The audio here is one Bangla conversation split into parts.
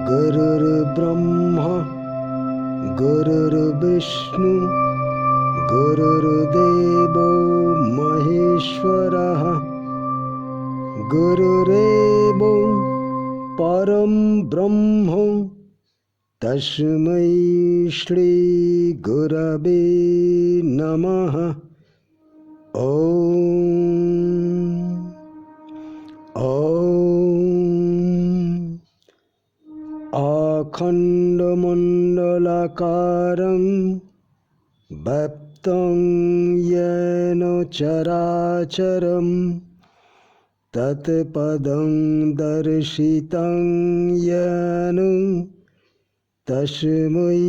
गुरुर्ब्रह्मा गुरुर्विष्णु गुरुर्देवो महेश्वरः गुरुरेव परं ब्रह्म तस्मै श्री गुरवे नमः। अखण्डमण्डलाकारं व्याप्तं येन चराचरं तत्पदं दर्शितं येन तस्मै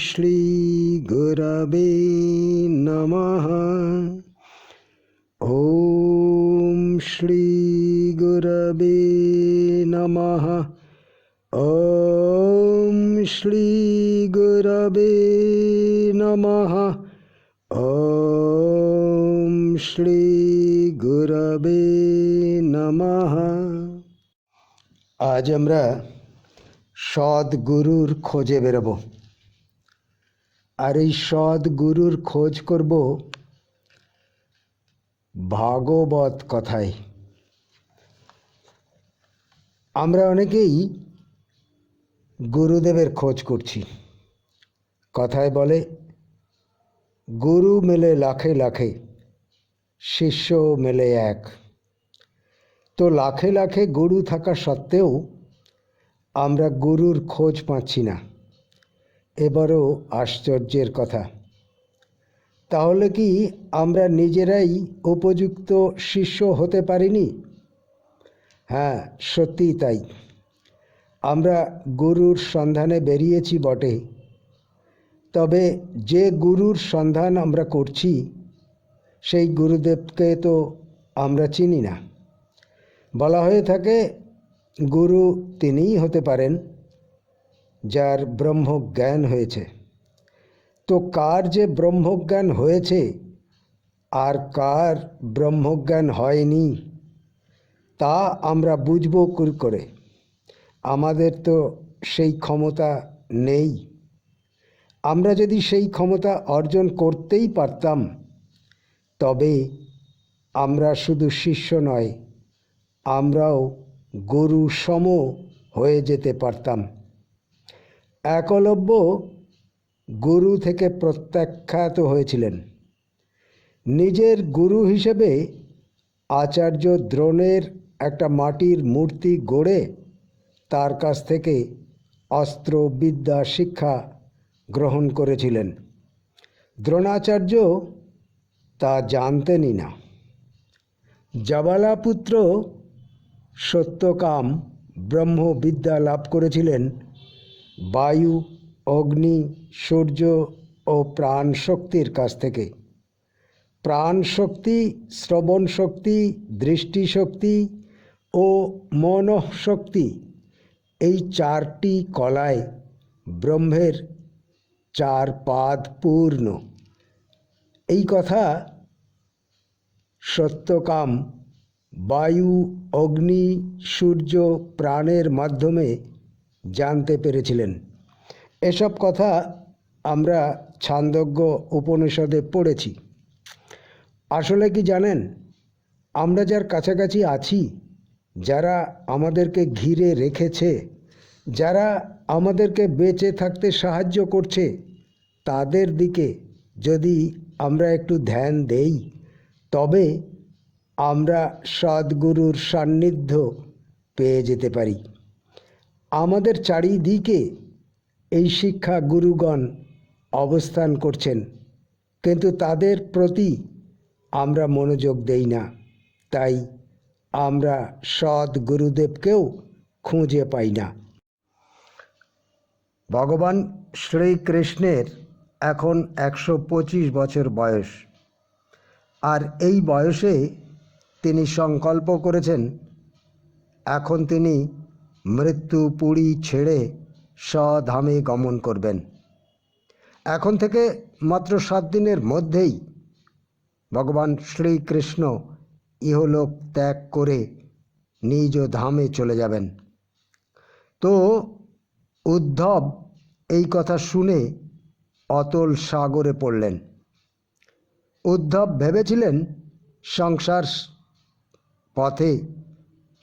श्रीगुरवे नमः। ॐ श्रीगुरवे नमः। ॐ श्रीगुरवे नमः। ॐ श्रीगुरवे नमः। आज আমরা সৎ গুরুর খোঁজে বেরোবো, আর এই সৎ গুরুর খোঁজ করব ভাগবত কথায়। আমরা অনেকেই গুরুদেবের খোঁজ করছি। কথায় বলে গুরু মেলে লাখে লাখে, শিষ্য মেলে এক। তো লাখে লাখে গুরু থাকা সত্ত্বেও আমরা গুরুর খোঁজ পাচ্ছি না, এবারও আশ্চর্যের কথা। তাহলে কি আমরা নিজেরাই উপযুক্ত শিষ্য হতে পারিনি? হ্যাঁ, সত্যিই তাই। আমরা গুরুর সন্ধানে বেরিয়েছি বটে, তবে যে গুরুর সন্ধান আমরা করছি সেই গুরুদেবকে তো আমরা চিনি না। বলা হয়ে থাকে গুরু তিনিই হতে পারেন যার ব্রহ্মজ্ঞান হয়েছে। তো কার যে ব্রহ্মজ্ঞান হয়েছে আর কার ব্রহ্মজ্ঞান হয়নি তা আমরা বুঝব কি করে? আমাদের তো সেই ক্ষমতা নেই। আমরা যদি সেই ক্ষমতা অর্জন করতেই পারতাম তবে আমরা শুধু শিষ্য নয়, আমরাও গুরু সম হয়ে যেতে পারতাম। একলব্য গুরু থেকে প্রত্যাখ্যাত হয়েছিলেন। নিজের গুরু হিসেবে আচার্য দ্রোণের একটা মাটির মূর্তি গড়ে তার কাছ থেকে অস্ত্র বিদ্যা শিক্ষা গ্রহণ করেছিলেন। দ্রোণাচার্য তা জানতেনই না। জাবালাপুত্র সত্যকাম ব্রহ্মবিদ্যা লাভ করেছিলেন বায়ু, অগ্নি, সূর্য ও প্রাণ শক্তির কাছ থেকে। প্রাণ শক্তি, শ্রবণ শক্তি, দৃষ্টিশক্তি ও মনঃশক্তি, এই চারটি কলায় ব্রহ্মের চার পাদ পূর্ণ। এই কথা সত্যকাম বায়ু, অগ্নি, সূর্য, প্রাণের মাধ্যমে জানতে পেরেছিলেন। এসব কথা আমরা ছান্দোগ্য উপনিষদে পড়েছি। আসলে কি জানেন, আমরা যার কাছাকাছি আছি, যারা আমাদেরকে ঘিরে রেখেছে, যারা আমাদেরকে বেঁচে থাকতে সাহায্য করছে, তাদের দিকে যদি আমরা একটু ধ্যান দেই তবে আমরা সদ্গুরুর সান্নিধ্য পেয়ে যেতে পারি। আমাদের চারিদিকে এই শিক্ষা গুরুগণ অবস্থান করছেন, কিন্তু তাদের প্রতি আমরা মনোযোগ দেই না। তাই আমরা সৎ গুরুদেবকেও খুঁজে পাই না। ভগবান শ্রীকৃষ্ণের এখন 125 বছর বয়স, আর এই বয়সে তিনি সংকল্প করেছেন এখন তিনি মৃত্যু পুরী ছেড়ে স্বধামে গমন করবেন। এখন থেকে মাত্র 7 দিনের মধ্যেই ভগবান শ্রীকৃষ্ণ ইহলোক ত্যাগ করে নিজ ধামে চলে যাবেন। তো উদ্ধব এই কথা শুনে অতল সাগরে পড়লেন। উদ্ধব ভেবেছিলেন সংসার পথে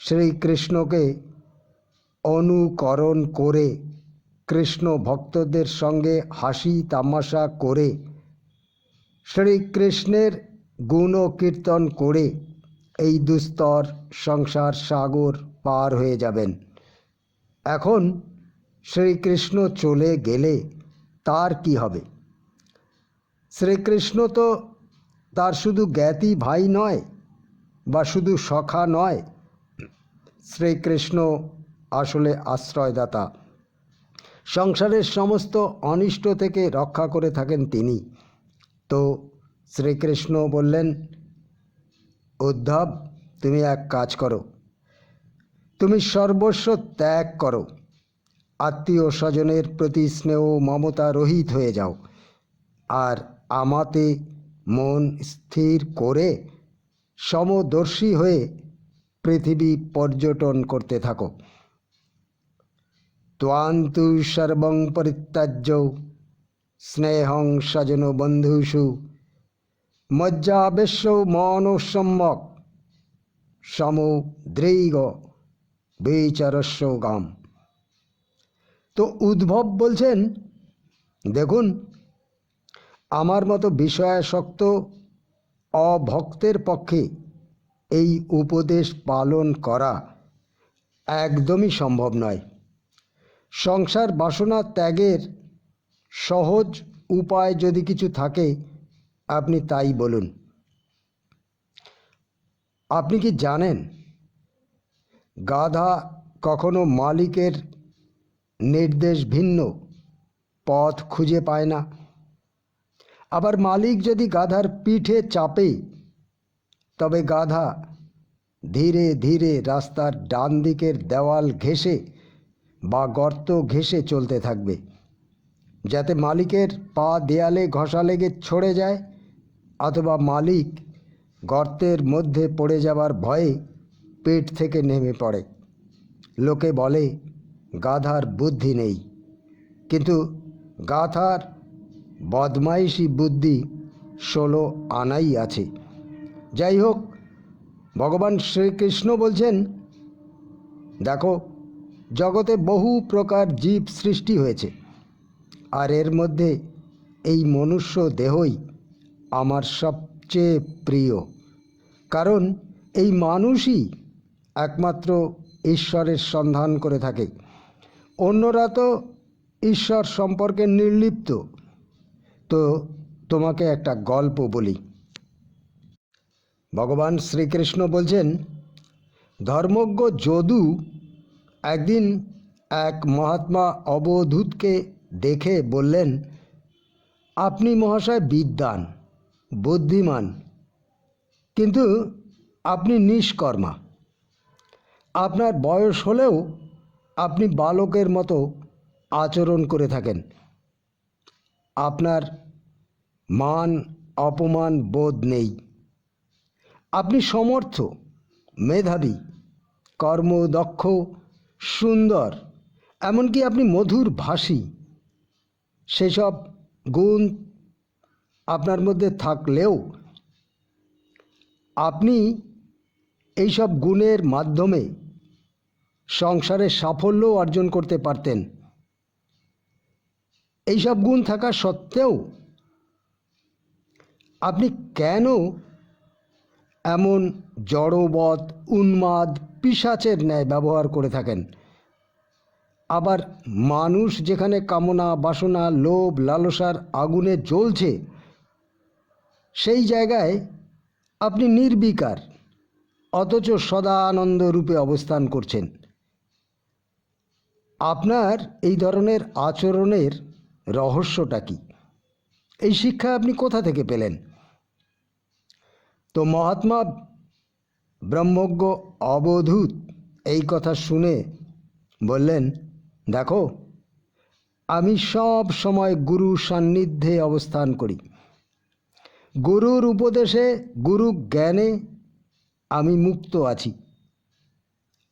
শ্রীকৃষ্ণকে অনুকরণ করে, কৃষ্ণ ভক্তদের সঙ্গে হাসি তামাশা করে, শ্রীকৃষ্ণের গুণ কীর্তন করে এই দুস্তর সংসার সাগর পার হয়ে যাবেন। এখন শ্রীকৃষ্ণ চলে গেলে তার কি হবে? শ্রীকৃষ্ণ তো তার শুধু জ্ঞাতি ভাই নয় বা শুধু সখা নয়, শ্রীকৃষ্ণ আসলে আশ্রয়দাতা। সংসারের সমস্ত অনিষ্ট থেকে রক্ষা করে থাকেন তিনি। তো শ্রীকৃষ্ণ বললেন, উদ্ধব, তুমি এক কাজ করো, তুমি সর্বস্ব ত্যাগ করো, আত্মীয় স্বজনের প্রতি স্নেহ মমতা রহিত হয়ে যাও, আর আমাতে মন স্থির করে সমদর্শী হয়ে পৃথিবী পর্যটন করতে থাকো। ত্বান্তু সর্বং পরিত্যাজ্য স্নেহং স্বজন বন্ধুষু মজ্জাবেশ্য মনসম্যক সমুদ্রৈগ বিচরস্য গাম। তো উদ্ভব বলছেন, দেখুন, আমার মতো বিষয়াসক্ত অভক্তের পক্ষে এই উপদেশ পালন করা একদমই সম্ভব নয়। সংসার বাসনা ত্যাগের সহজ উপায় যদি কিছু থাকে আপনি তাই বলুন। আপনি কি জানেন গাধা কখনো মালিকের নির্দেশ ভিন্ন পথ খুঁজে পায় না? আবার মালিক যদি গাধার পিঠে চাপে তবে গাধা ধীরে ধীরে রাস্তার ডান দিকের দেওয়াল ঘেঁষে বা গর্ত ঘেঁষে চলতে থাকবে, যাতে মালিকের পা দেয়ালে ঘষা লেগে ছড়ে যায়, অথবা মালিক গর্তের মধ্যে পড়ে যাবার ভয়ে পেট থেকে নেমে পড়ে। লোকে বলে গাধার বুদ্ধি নেই, কিন্তু গাধার বদমাইশি বুদ্ধি 16 আনাই আছে। যাই হোক, ভগবান শ্রীকৃষ্ণ বলছেন, দেখো, জগতে বহু প্রকার জীব সৃষ্টি হয়েছে, আর এর মধ্যে এই মনুষ্য দেহই আমার সবচেয়ে প্রিয়, কারণ এই মানুষই একমাত্র ঈশ্বরের সন্ধান করে থাকে। অন্যরা তো ঈশ্বর সম্পর্কে নির্লিপ্ত। তো তোমাকে একটা গল্প বলি। ভগবান শ্রীকৃষ্ণ বলছেন, ধর্মজ্ঞ যদু একদিন এক মহাত্মা অবধূতকে দেখে বললেন, আপনি মহাশয় বিদ্বান, বুদ্ধিমান, কিন্তু আপনি নিষ্কর্মা। আপনার বয়স হলেও আপনি বালকের মতো আচরণ করে থাকেন। আপনার মান অপমান বোধ নেই। আপনি সমর্থ, মেধাবী, কর্মদক্ষ, সুন্দর, এমনকি আপনি মধুর ভাষী। সেসব গুণ আপনার মধ্যে থাকলেও আপনি এইসব গুণের মাধ্যমে সংসারে সাফল্য অর্জন করতে পারতেন। এইসব গুণ থাকা সত্ত্বেও আপনি কেন এমন জড়বৎ, উন্মাদ, পিশাচের ন্যায় ব্যবহার করে থাকেন? আবার মানুষ যেখানে কামনা, বাসনা, লোভ, লালসার আগুনে জ্বলছে, সেই জায়গায় আপনি নির্বিকার, অথচ সদানন্দ রূপে অবস্থান করছেন। আপনার এই ধরনের আচরণের রহস্যটা কি? এই শিক্ষা আপনি কোথা থেকে পেলেন? তো মহাত্মা ব্রহ্মজ্ঞ অবধূত এই কথা শুনে বললেন, দেখো, আমি সব সময় গুরু সান্নিধ্যে অবস্থান করি। গুরুর উপদেশে, গুরু জ্ঞানে আমি মুক্ত আছি।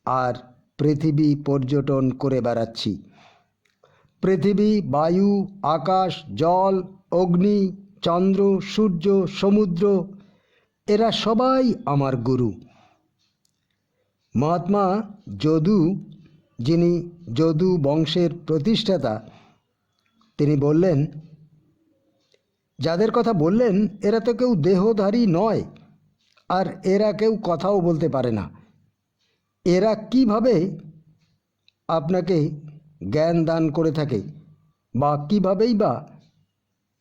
আর পৃথিবী পর্যটন করে বেড়াচ্ছি। পৃথিবী, বায়ু, আকাশ, জল, অগ্নি, চন্দ্র, সূর্য, সমুদ্র, এরা সবাই আমার গুরু। মহাত্মা যদু, যিনি যদু বংশের প্রতিষ্ঠাতা, তিনি বললেন, যাদের কথা বললেন এরা তো কেউ দেহধারী নয়, আর এরা কেউ কথাও বলতে পারে না। এরা কিভাবে আপনাকে জ্ঞান দান করে থাকে, বা কীভাবেই বা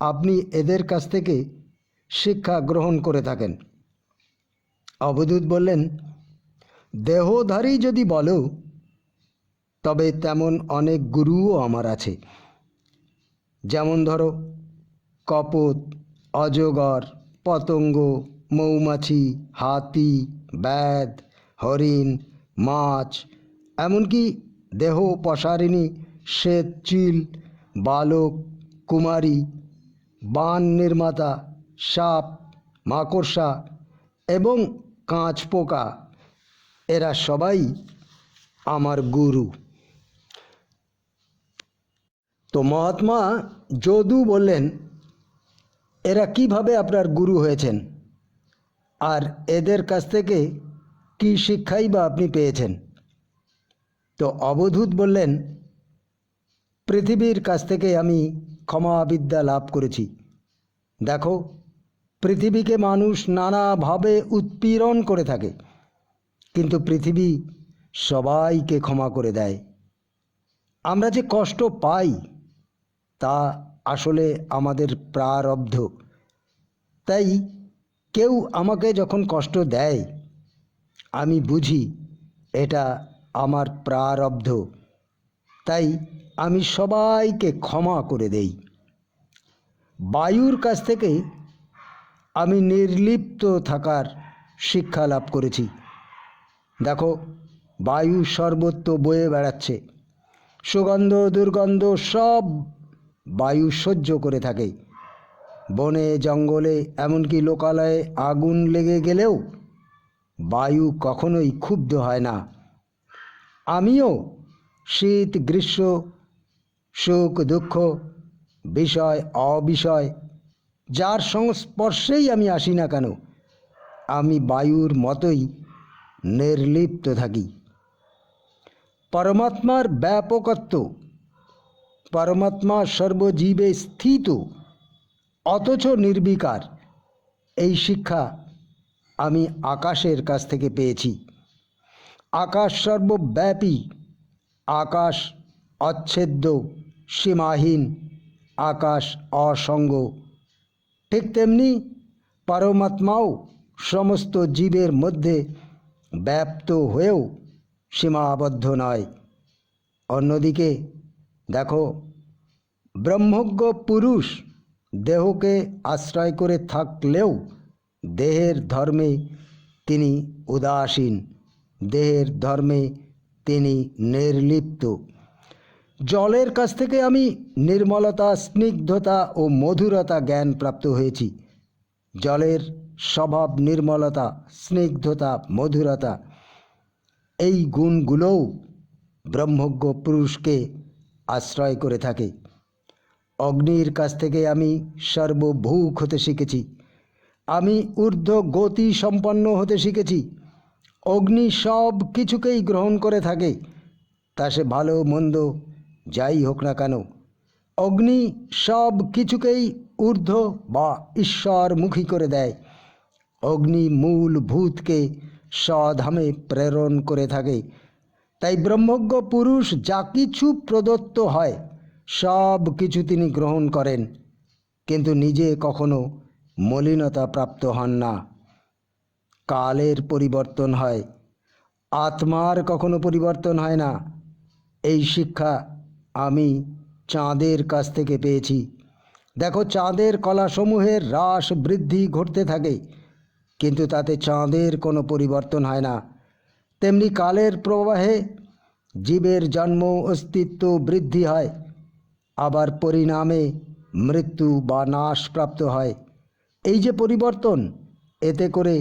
আপনি এদের কাছ থেকে শিক্ষা গ্রহণ করে থাকেন? অবধূত বললেন, দেহধারী যদি বলো, তবে তেমন অনেক গুরুও আমার আছে। যেমন ধরো কপোত, অজগর, পতঙ্গ, মৌমাছি, হাতি, ব্যাধ, হরিণ, মাছ, এমনকি দেহ পসারিণী, শ্বেত চিল, বালক, কুমারী, বান নির্মাতা, সাপ, মাকড়সা এবং কাঁচপোকা, এরা সবাই আমার গুরু। তো মহাত্মা যদু বললেন, এরা কিভাবে আপনার গুরু হয়েছেন, আর এদের কাছ থেকে কী শিক্ষাই বা আপনি পেয়েছেন? তো অবধূত বললেন, পৃথিবীর কাছ থেকে আমি ক্ষমাবিদ্যা লাভ করেছি। দেখো, পৃথিবীকে মানুষ নানাভাবে উৎপীড়ন করে থাকে, কিন্তু পৃথিবী সবাইকে ক্ষমা করে দেয়। আমরা যে কষ্ট পাই তা আসলে আমাদের প্রারব্ধ। তাই কেউ আমাকে যখন কষ্ট দেয়, আমি বুঝি এটা আমার প্রারব্ধ, তাই আমি সবাইকে ক্ষমা করে দেই। বায়ুর কাছ থেকে আমি নির্লিপ্ত থাকার শিক্ষা লাভ করেছি। দেখো, বায়ু সর্বত্র বয়ে বেড়াচ্ছে, সুগন্ধ দুর্গন্ধ সব বায়ু সহ্য করে থাকে। বনে জঙ্গলে, এমনকি লোকালয়ে আগুন লেগে গেলেও বায়ু কখনোই ক্ষুব্ধ হয় না। আমিও শীত গ্রীষ্ম, সুখ দুঃখ, বিষয় অবিষয়, যার সংস্পর্শেই আমি আসি না কেন, আমি বায়ুর মতোই নির্লিপ্ত থাকি। পরমাত্মার ব্যাপকত্ব, পরমাত্মা সর্বজীবে স্থিত অথচ নির্বিকার, এই শিক্ষা আমি আকাশের কাছ থেকে পেয়েছি। আকাশ সর্বব্যাপী, আকাশ অচ্ছেদ্য, সীমাহীন, আকাশ অসঙ্গ। ঠিক তেমনি পরমাত্মাও সমস্ত জীবের মধ্যে ব্যাপ্ত হয়েও সীমাবদ্ধ নয়। অন্যদিকে দেখো, ব্রহ্মজ্ঞ পুরুষ দেহকে আশ্রয় করে থাকলেও দেহের ধর্মে তিনি উদাসীন, দেহের ধর্মে তিনি নির্লিপ্ত। জলের কাছ থেকে আমি নির্মলতা, স্নিগ্ধতা ও মধুরতা জ্ঞান প্রাপ্ত হয়েছি। জলের স্বভাব নির্মলতা, স্নিগ্ধতা, মধুরতা, এই গুণগুলোও ব্রহ্মজ্ঞ পুরুষকে আশ্রয় করে থাকে। অগ্নির কাছ থেকে আমি সর্বভূক হতে শিখেছি। আমি ঊর্ধ্ব গতি সম্পন্ন হতে শিখেছি। অগ্নি সব কিছুকেই গ্রহণ করে থাকে, তা সে ভালো মন্দ যাই হোক না কেন। অগ্নি সব কিছুকেই ঊর্ধ্ব বা ঈশ্বরমুখী করে দেয়। অগ্নি মূল ভূতকে স্বধামে প্রেরণ করে থাকে। তাই ব্রহ্মজ্ঞ পুরুষ যা কিছু প্রদত্ত হয় সব কিছু তিনি গ্রহণ করেন, কিন্তু নিজে কখনো মলিনতা প্রাপ্ত হন না। কালের পরিবর্তন হয়, আত্মার কখনো পরিবর্তন হয় না। এই শিক্ষা আমি চাঁদের কাছ থেকে পেয়েছি। দেখো, চাঁদের কলাসমূহের হ্রাস বৃদ্ধি ঘটতে থাকে, কিন্তু তাতে চাঁদের কোনো পরিবর্তন হয় না। তেমনি কালের প্রবাহে জীবের জন্ম, অস্তিত্ব বৃদ্ধি হয়, আবার পরিণামে মৃত্যু বা নাশ প্রাপ্ত হয়। এই যে পরিবর্তন, এতে করে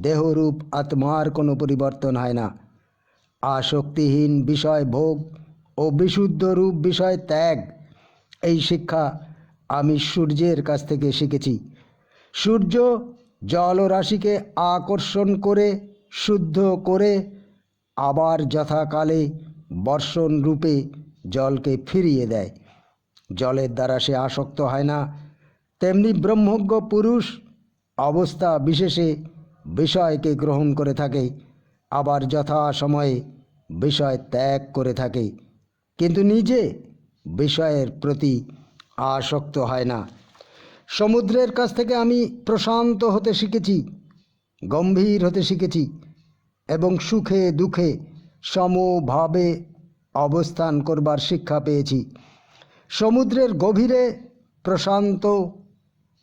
দেহরূপ আত্মার কোনো পরিবর্তন হয় না। আসক্তিহীন বিষয় ভোগ ও বিশুদ্ধ রূপ বিষয় ত্যাগ, এই শিক্ষা আমি সূর্যের কাছ থেকে শিখেছি। সূর্য জলরাশিকে আকর্ষণ করে শুদ্ধ করে আবার যথাকালে বর্ষণ রূপে জলকে ফিরিয়ে দেয়। জলের দ্বারা সে আসক্ত হয় না, তেমনি ব্রহ্মজ্ঞ পুরুষ অবস্থা বিশেষে বিষয়কে গ্রহণ করে থাকে, আবার যথাসময়ে বিষয় ত্যাগ করে থাকে, কিন্তু নিজে বিষয়ের প্রতি আসক্ত হয় না। সমুদ্রের কাছ থেকে আমি প্রশান্ত হতে শিখেছি, গম্ভীর হতে শিখেছি এবং সুখে দুঃখে সমভাবে অবস্থান করবার শিক্ষা পেয়েছি। সমুদ্রের গভীরে প্রশান্ত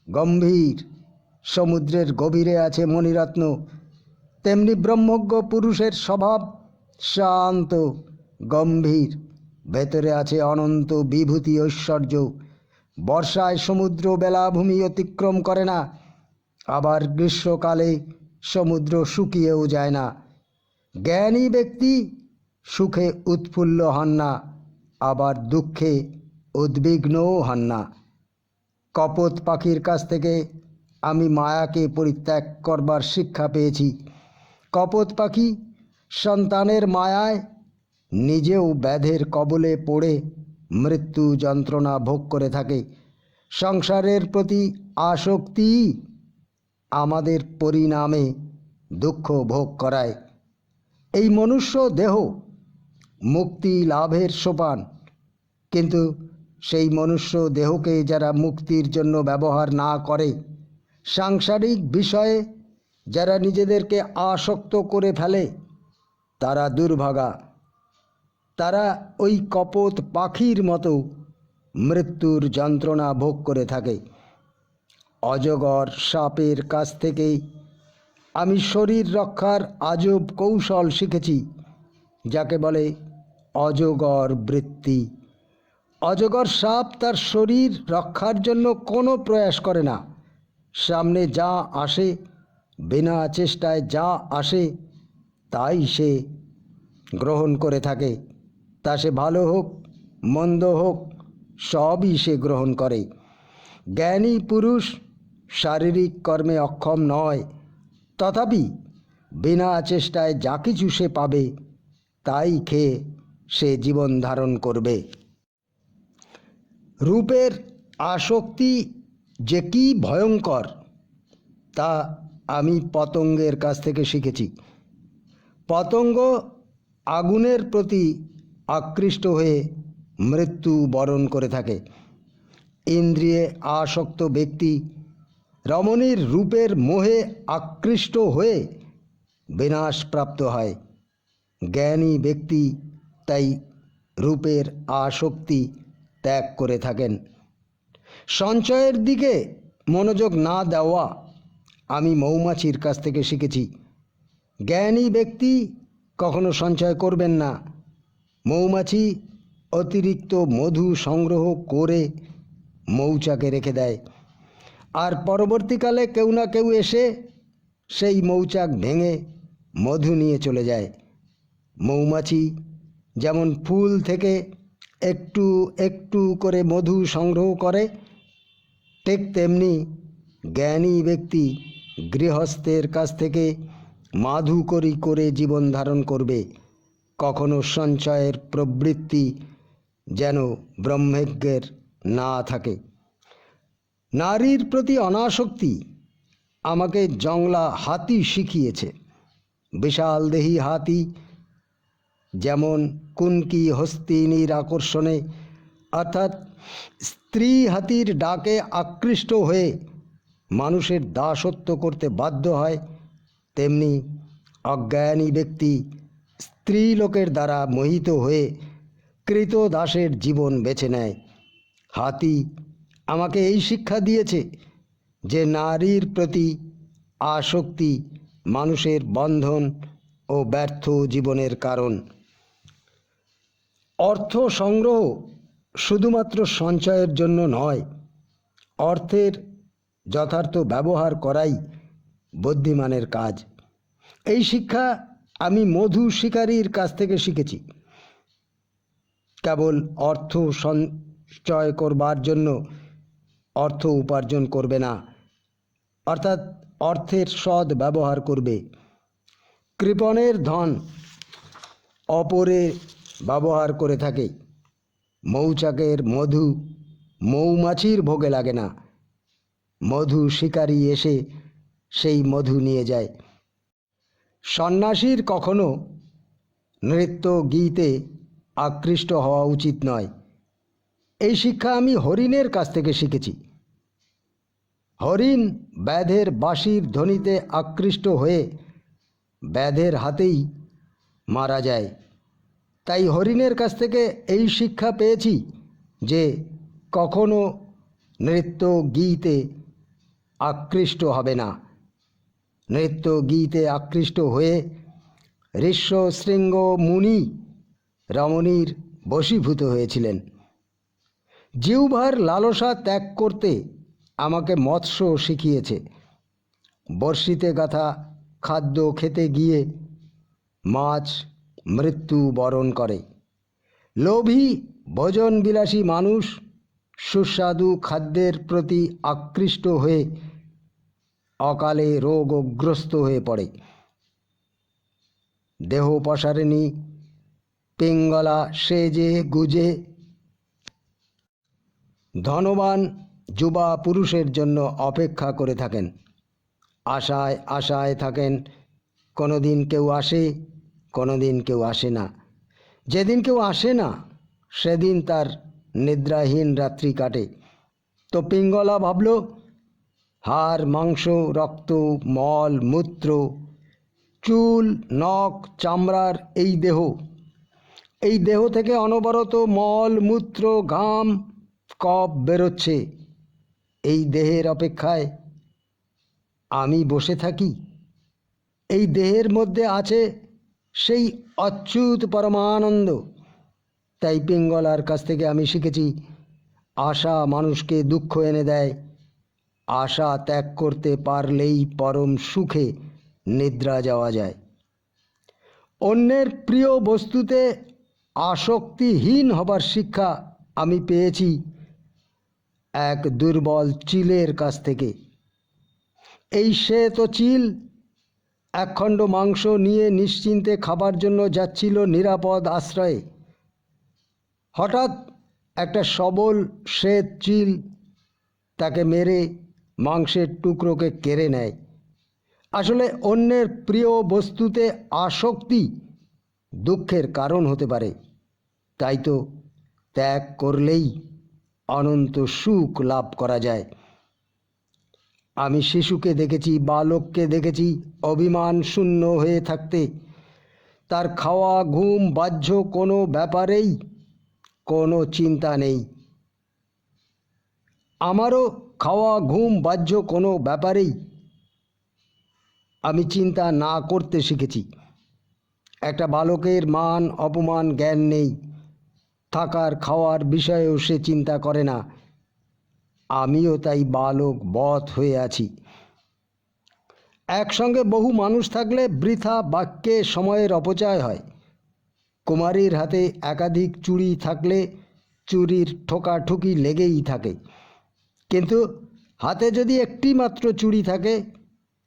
গম্ভীর, সমুদ্রের গভীরে আছে মণিরত্ন, তেমনি ব্রহ্মজ্ঞ পুরুষের স্বভাব শান্ত গম্ভীর, ভেতরে আছে অনন্ত বিভূতি ঐশ্বর্য। বর্ষায় সমুদ্র বেলাভূমি অতিক্রম করে না, আবার গ্রীষ্মকালে সমুদ্র শুকিয়েও যায় না। জ্ঞানী ব্যক্তি সুখে উৎফুল্ল হন না, আবার দুঃখে উদ্বিগ্নও হন না। কপোত পাখির কাছ থেকে আমি মায়াকে পরিত্যাগ করবার শিক্ষা পেয়েছি। কপোত পাখি সন্তানের মায়ায় নিজেও ব্যাধের কবলে পড়ে মৃত্যু যন্ত্রণা ভোগ করে থাকে। সংসারের প্রতি আসক্তি আমাদের পরিণামে দুঃখ ভোগ করায়। এই মনুষ্য দেহ মুক্তি লাভের সোপান, কিন্তু সেই মনুষ্য দেহকে যারা মুক্তির জন্য ব্যবহার না করে, সাংসারিক বিষয়ে যারা নিজেদেরকে আসক্ত করে ফেলে, তারা দুর্ভাগা। তারা ওই কপোত পাখির মতো মৃত্যুর যন্ত্রণা ভোগ করে থাকে। অজগর সাপের কাছ থেকে আমি শরীর রক্ষার আজব কৌশল শিখেছি, যাকে বলে অজগর বৃত্তি। অজগর সাপ তার শরীর রক্ষার জন্য কোনো প্রয়াস করে না। সামনে যা আসে, বিনা চেষ্টায় যা আসে তাই সে গ্রহণ করে থাকে। তা সে ভালো হোক মন্দ হোক, সবই সে গ্রহণ করে। জ্ঞানী পুরুষ শারীরিক কর্মে অক্ষম নয়, তথাপি বিনা চেষ্টায় যা কিছু সে পাবে তাই খেয়ে সে জীবন ধারণ করবে। রূপের আসক্তি যে কি ভয়ঙ্কর তা আমি পতঙ্গের কাছ থেকে শিখেছি। পতঙ্গ আগুনের প্রতি আকৃষ্ট হয়ে মৃত্যু বরণ করে থাকে। ইন্দ্রিয়ে আসক্ত ব্যক্তি রমণীর রূপের মোহে আকৃষ্ট হয়ে বিনাশপ্রাপ্ত হয়। জ্ঞানী ব্যক্তি তাই রূপের আসক্তি ত্যাগ করে থাকেন। সঞ্চয়ের দিকে মনোযোগ না দেওয়া আমি মৌমাছির কাছ থেকে শিখেছি। জ্ঞানী ব্যক্তি কখনো সঞ্চয় করবেন না। মৌমাছি অতিরিক্ত মধু সংগ্রহ করে মৌচাকে রেখে দেয়, আর পরবর্তীকালে কেউ না কেউ এসে সেই মৌচাক ভেঙে মধু নিয়ে চলে যায়। মৌমাছি যেমন ফুল থেকে একটু একটু করে মধু সংগ্রহ করে, ঠিক তেমনি জ্ঞানী ব্যক্তি গৃহস্থের কাছ থেকে মাধুকরী করে জীবন ধারণ করবে। কখনো সঞ্চয়ের প্রবৃত্তি যেন ব্রহ্মজ্ঞের না থাকে। নারীর প্রতি অনাসক্তি আমাকে জংলা হাতি শিখিয়েছে। বিশাল দেহী হাতি যেমন কুনকি হস্তিনীর আকর্ষণে অর্থাৎ স্ত্রী হাতির ডাকে আকৃষ্ট হয়ে মানুষের দাসত্ব করতে বাধ্য হয়, তেমনি অজ্ঞানী ব্যক্তি স্ত্রী লোকের দ্বারা মোহিত হয়ে কৃতদাসের জীবন বেছে নেয়। হাতি আমাকে এই শিক্ষা দিয়েছে যে নারীর প্রতি আসক্তি মানুষের বন্ধন ও ব্যর্থ জীবনের কারণ। অর্থ সংগ্রহ শুধুমাত্র সঞ্চয়ের জন্য নয়, অর্থের যথার্থ ব্যবহার করাই বুদ্ধিমানের কাজ। এই শিক্ষা আমি মধু শিকারীর কাছ থেকে শিখেছি। কেবল অর্থ সঞ্চয় করবার জন্য অর্থ উপার্জন করবে না, অর্থাৎ অর্থের সৎ ব্যবহার করবে। কৃপণের ধন অপরে ব্যবহার করে থাকে। মৌচাকের মধু মৌমাছির ভোগে লাগে না, মধু শিকারী এসে সেই মধু নিয়ে যায়। সন্ন্যাসীর কখনো নৃত্য গীতে আকৃষ্ট হওয়া উচিত নয়। এই শিক্ষা আমি হরিণের কাছ থেকে শিখেছি। হরিণ ব্যাধের বাঁশির ধ্বনিতে আকৃষ্ট হয়ে ব্যাধের হাতেই মারা যায়। তাই হরিণের কাছ থেকে এই শিক্ষা পেয়েছি যে কখনো নৃত্য গীতে আকৃষ্ট হবে না। নৃত্য গীতে আকৃষ্ট হয়ে ঋষ্যশৃঙ্গ মুনি রমণীর বশীভূত হয়েছিলেন। জিহ্বার লালসা ত্যাগ করতে আমাকে মৎস্য শিখিয়েছে। বড়শিতে গাঁথা খাদ্য খেতে গিয়ে মাছ মৃত্যু বরণ করে। লোভী ভোজনবিলাসী মানুষ সুস্বাদু খাদ্যের প্রতি আকৃষ্ট হয়ে অকালে রোগগ্রস্ত হয়ে পড়ে। দেহ পসারিণী পিঙ্গলা সেজে গুজে ধনবান যুবা পুরুষের জন্য অপেক্ষা করে থাকেন। আশায় আশায় থাকেন। কোনো দিন কেউ আসে, কোনো দিন কেউ আসে না। যেদিন কেউ আসে না সেদিন তার নিদ্রাহীন রাত্রি কাটে। তো পিঙ্গলা ভাবল, হাড় মাংস রক্ত মল মূত্র চুল নখ চামড়ার এই দেহ থেকে অনবরত মল মূত্র ঘাম কফ বেরোচ্ছে। এই দেহের অপেক্ষায় আমি বসে থাকি। এই দেহের মধ্যে আছে সেই অচ্যুত পরমানন্দ। তাই পিঙ্গলার কাছ থেকে আমি শিখেছি, আশা মানুষকে দুঃখ এনে দেয়। আশা ত্যাগ করতে পারলেই পরম সুখে নিদ্রা যাওয়া যায়। অন্যের প্রিয় বস্তুতে আসক্তিহীন হবার শিক্ষা আমি পেয়েছি এক দুর্বল চিলের কাছ থেকে। এই সে তো চিল একখণ্ড মাংস নিয়ে নিশ্চিন্তে খাবার জন্য যাচ্ছিল নিরাপদ আশ্রয়ে। হঠাৎ একটা সবল শ্বেত চিল তাকে মেরে মাংসের টুকরোকে কেড়ে নেয়। আসলে অন্যের প্রিয় বস্তুতে আসক্তি দুঃখের কারণ হতে পারে। তাই তো ত্যাগ করলেই অনন্ত সুখ লাভ করা যায়। আমি শিশুকে দেখেছি, বালককে দেখেছি অভিমান শূন্য হয়ে থাকতে। তার খাওয়া ঘুম বাহ্য কোনো ব্যাপারেই কোনো চিন্তা নেই। আমারও খাওয়া ঘুম বাহ্য কোনো ব্যাপারেই আমি চিন্তা না করতে শিখেছি। একটা বালকের মান অপমান জ্ঞান নেই। থাকার খাওয়ার বিষয়েও সে চিন্তা করে না। আমিও তাই বালক বধ হয়ে আছি। একসঙ্গে বহু মানুষ থাকলে বৃথা বাক্যে সময়ের অপচয় হয়। কুমারীর হাতে একাধিক চুড়ি থাকলে চুরির ঠোকাঠুকি লেগেই থাকে। কিন্তু হাতে যদি একটি মাত্র চুড়ি থাকে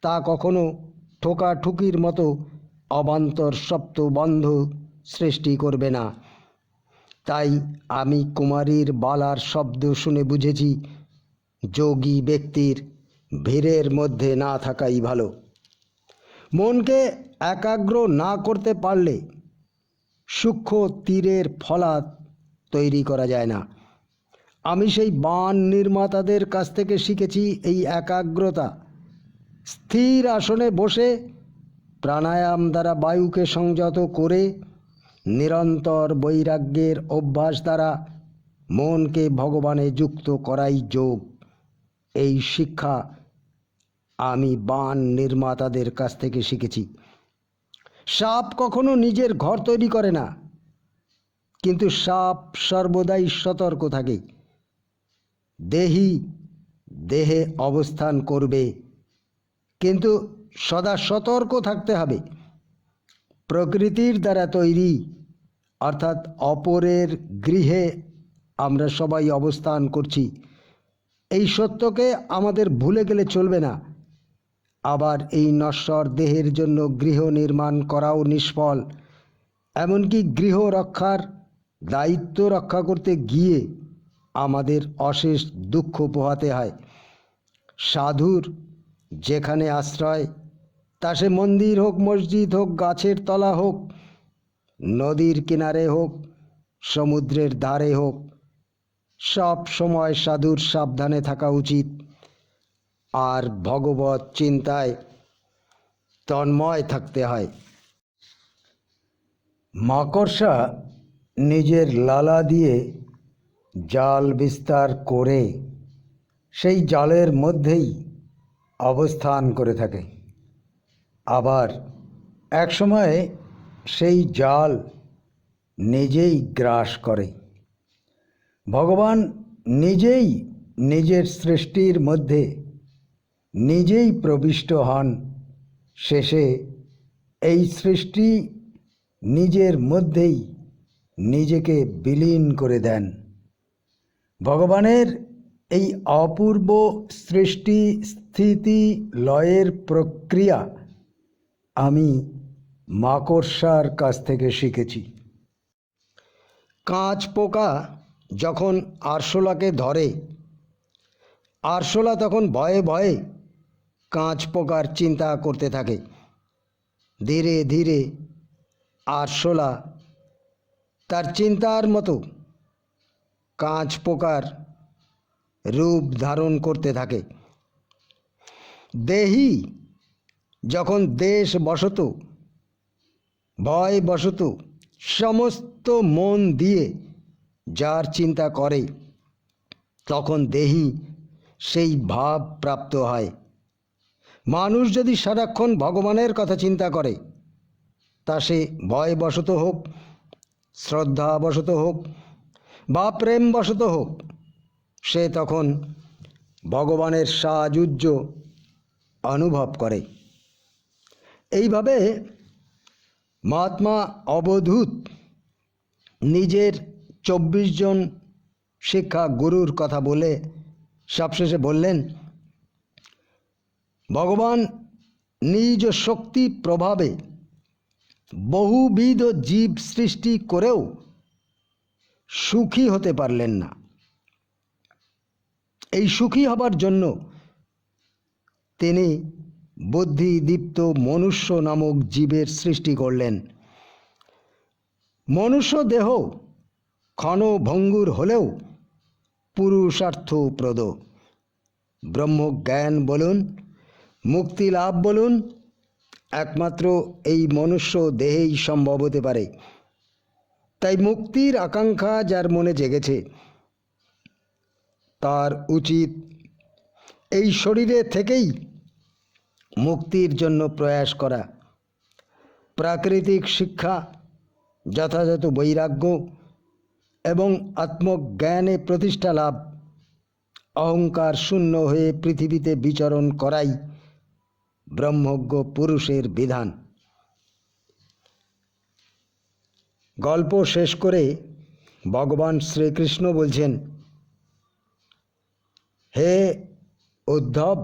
তা কখনো ঠোকাঠুকির মতো অবান্তর শব্দবন্ধ সৃষ্টি করবে না। তাই আমি কুমারীর বালার শব্দ শুনে বুঝেছি যোগী ব্যক্তির ভিড়ের মধ্যে না থাকাই ভালো। মনকে একাগ্র না করতে পারলে সূক্ষ্ম তীরের ফলাত তৈরি করা যায় না। আমি সেই বাণ নির্মাতাদের কাছ থেকে শিখেছি এই একাগ্রতা। স্থির আসনে বসে প্রাণায়াম দ্বারা বায়ুকে সংযত করে নিরন্তর বৈরাগ্যের অভ্যাস দ্বারা মনকে ভগবানে যুক্ত করাই যোগ। এই শিক্ষা আমি বাণ নির্মাতাদের কাছ থেকে শিখেছি। সাপ কখনো নিজের ঘর তৈরি করে না, কিন্তু সাপ সর্বদাই সতর্ক থাকে। দেহী দেহে অবস্থান করবে, কিন্তু সদা সতর্ক থাকতে হবে। প্রকৃতির দ্বারা তৈরি, অর্থাৎ অপরের গৃহে আমরা সবাই অবস্থান করছি, এই সত্যকে আমাদের ভুলে গেলে চলবে না। আবার এই নশ্বর দেহের জন্য গৃহ নির্মাণ করাও নিষ্ফল। এমনকি গৃহ রক্ষার দায়িত্ব রক্ষা করতে গিয়ে আমাদের অশেষ দুঃখ পোহাতে হয়। সাধুর যেখানে আশ্রয়, তা সে মন্দির হোক, মসজিদ হোক, গাছের তলা হোক, নদীর কিনারে হোক, সমুদ্রের ধারে হোক, সব সময় সাধুর সাবধানে থাকা উচিত আর ভগবত চিন্তায় তন্ময় থাকতে হয়। মাকড়সা নিজের লালা দিয়ে জাল বিস্তার করে সেই জালের মধ্যেই অবস্থান করে থাকে। আবার একসময় সেই জাল নিজেই গ্রাস করে। ভগবান নিজেই নিজের সৃষ্টির মধ্যে নিজেই প্রবিষ্ট হন। শেষে এই সৃষ্টি নিজের মধ্যেই নিজেকে বিলীন করে দেন। ভগবানের এই অপূর্ব সৃষ্টি স্থিতি লয়ের প্রক্রিয়া আমি মাকড়সার কাছ থেকে শিখেছি। কাঁচ পোকা যখন আরশোলাকে ধরে, আরশোলা তখন ভয়ে ভয়ে কাঁচ পোকার চিন্তা করতে থাকে। ধীরে ধীরে আরশোলা তার চিন্তার মতো কাঁচ পোকার রূপ ধারণ করতে থাকে। দেহী যখন দেশ বশত, ভয় বশত সমস্ত মন দিয়ে যার চিন্তা করে, তখন দেহী সেই ভাব প্রাপ্ত হয়। মানুষ যদি সারাক্ষণ ভগবানের কথা চিন্তা করে, তা সে ভয়বশত হোক, শ্রদ্ধাবশত হোক বা প্রেমবশত হোক, সে তখন ভগবানের সাযুজ্য অনুভব করে। এইভাবে মহাত্মা অবধূত নিজের 24 জন শিক্ষা গুরুর কথা বলে সবশেষে বললেন, ভগবান নিজ শক্তি প্রভাবে বহুবিধ জীব সৃষ্টি করেও সুখী হতে পারলেন না। এই সুখী হবার জন্য তিনি বুদ্ধিদীপ্ত মনুষ্য নামক জীবের সৃষ্টি করলেন। মনুষ্য দেহ ক্ষণভঙ্গুর হলেও পুরুষার্থপ্রদ। ব্রহ্মজ্ঞান বলুন, মুক্তি লাভ বলুন, একমাত্র এই মনুষ্য দেহেই সম্ভব হতে পারে। তাই মুক্তির আকাঙ্ক্ষা যার মনে জেগেছে, তার উচিত এই শরীরে থেকেই মুক্তির জন্য প্রয়াস করা। প্রাকৃতিক শিক্ষা, যথাযথ বৈরাগ্য এবং আত্মজ্ঞানে প্রতিষ্ঠা লাভ, অহংকার শূন্য হয়ে পৃথিবীতে বিচরণ করাই ব্রহ্মজ্ঞ পুরুষের বিধান। গল্প শেষ করে ভগবান শ্রীকৃষ্ণ বলছেন, হে উদ্ধব,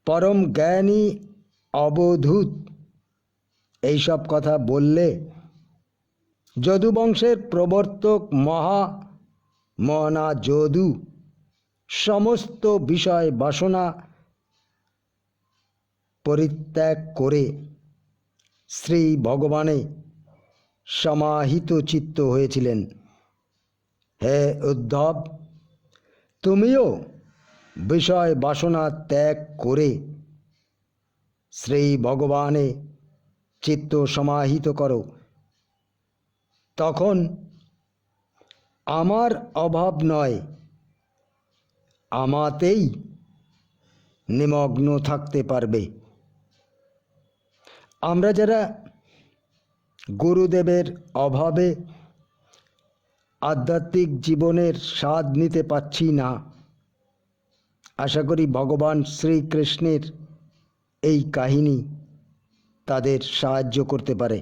পরম জ্ঞানী অবধূত এইসব কথা বললে যদুবংশের প্রবর্তক মহামনা যদু সমস্ত বিষয় বাসনা পরিত্যাগ করে শ্রী ভগবানে সমাহিত চিত্ত হয়েছিলেন। হে উদ্ধব, তুমিও বিষয় বাসনা ত্যাগ করে শ্রী ভগবানে চিত্ত সমাহিত করো। তখন আমার অভাব নয়, আমাতেই নিমগ্ন থাকতে পারবে। আমরা যারা গুরুদেবের অভাবে আধ্যাত্মিক জীবনের স্বাদ নিতে পারছি না, আশা করি ভগবান শ্রীকৃষ্ণের এই কাহিনী তাদের সাহায্য করতে পারে।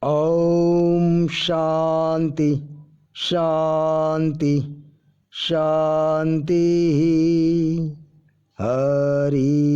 ওম শান্তি শান্তি শান্তি। হরি